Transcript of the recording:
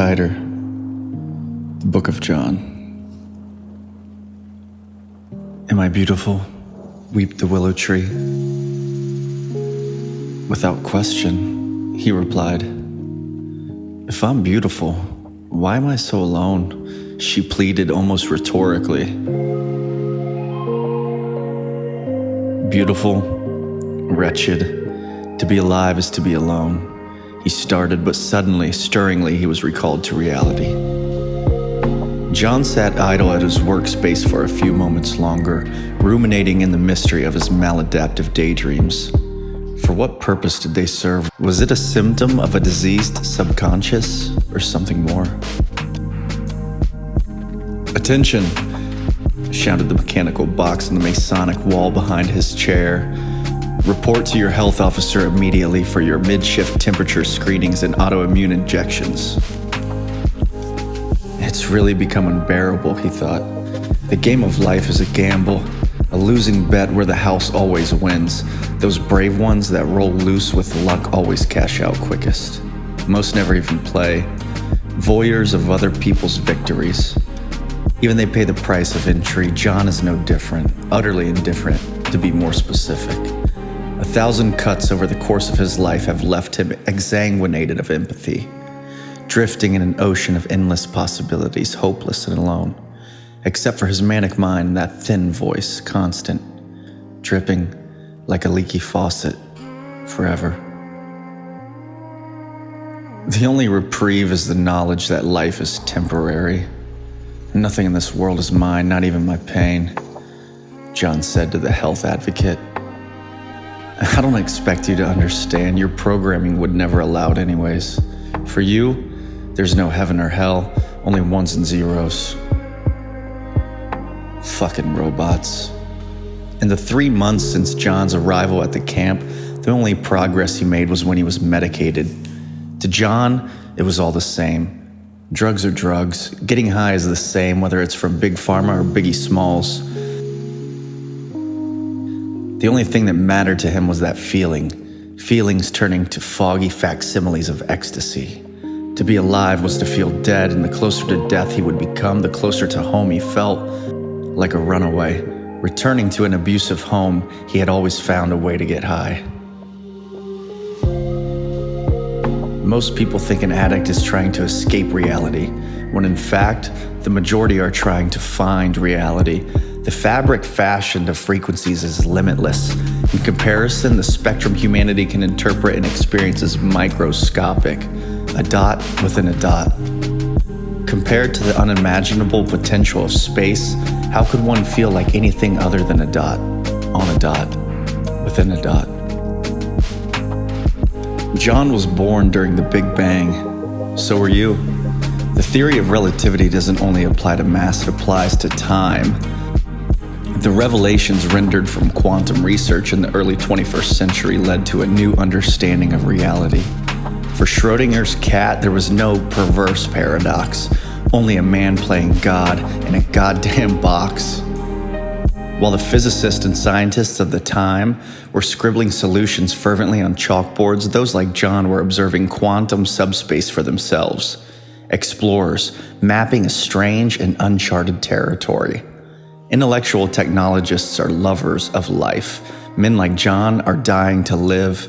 Titor, the Book of John. Am I beautiful? Weep the willow tree. Without question, he replied, If I'm beautiful, why am I so alone? She pleaded almost rhetorically. Beautiful, wretched, to be alive is to be alone. He started, but suddenly, stirringly, he was recalled to reality. John sat idle at his workspace for a few moments longer, ruminating in the mystery of his maladaptive daydreams. For what purpose did they serve? Was it a symptom of a diseased subconscious, or something more? Attention! Shouted the mechanical box on the Masonic wall behind his chair. Report to your health officer immediately for your midshift temperature screenings and autoimmune injections. It's really become unbearable, he thought. The game of life is a gamble, a losing bet where the house always wins. Those brave ones that roll loose with luck always cash out quickest. Most never even play. Voyeurs of other people's victories. Even they pay the price of entry. John is no different, utterly indifferent, to be more specific. 1,000 cuts over the course of his life have left him exsanguinated of empathy, drifting in an ocean of endless possibilities, hopeless and alone, except for his manic mind and that thin voice, constant, dripping like a leaky faucet, forever. The only reprieve is the knowledge that life is temporary. Nothing in this world is mine, not even my pain, John said to the health advocate. I don't expect you to understand. Your programming would never allow it anyways. For you, there's no heaven or hell, only ones and zeros. Fucking robots. In the 3 months since John's arrival at the camp, the only progress he made was when he was medicated. To John, it was all the same. Drugs are drugs. Getting high is the same, whether it's from Big Pharma or Biggie Smalls. The only thing that mattered to him was that feeling. Feelings turning to foggy facsimiles of ecstasy. To be alive was to feel dead, and the closer to death he would become, the closer to home he felt. Like a runaway, returning to an abusive home, he had always found a way to get high. Most people think an addict is trying to escape reality, when in fact, the majority are trying to find reality. The fabric fashioned of frequencies is limitless. In comparison, the spectrum humanity can interpret and experience is microscopic, a dot within a dot. Compared to the unimaginable potential of space, how could one feel like anything other than a dot, on a dot, within a dot? John was born during the Big Bang. So were you. The theory of relativity doesn't only apply to mass, it applies to time. The revelations rendered from quantum research in the early 21st century led to a new understanding of reality. For Schrodinger's cat, there was no perverse paradox, only a man playing God in a goddamn box. While the physicists and scientists of the time were scribbling solutions fervently on chalkboards, those like John were observing quantum subspace for themselves. Explorers, mapping a strange and uncharted territory. Intellectual technologists are lovers of life. Men like John are dying to live,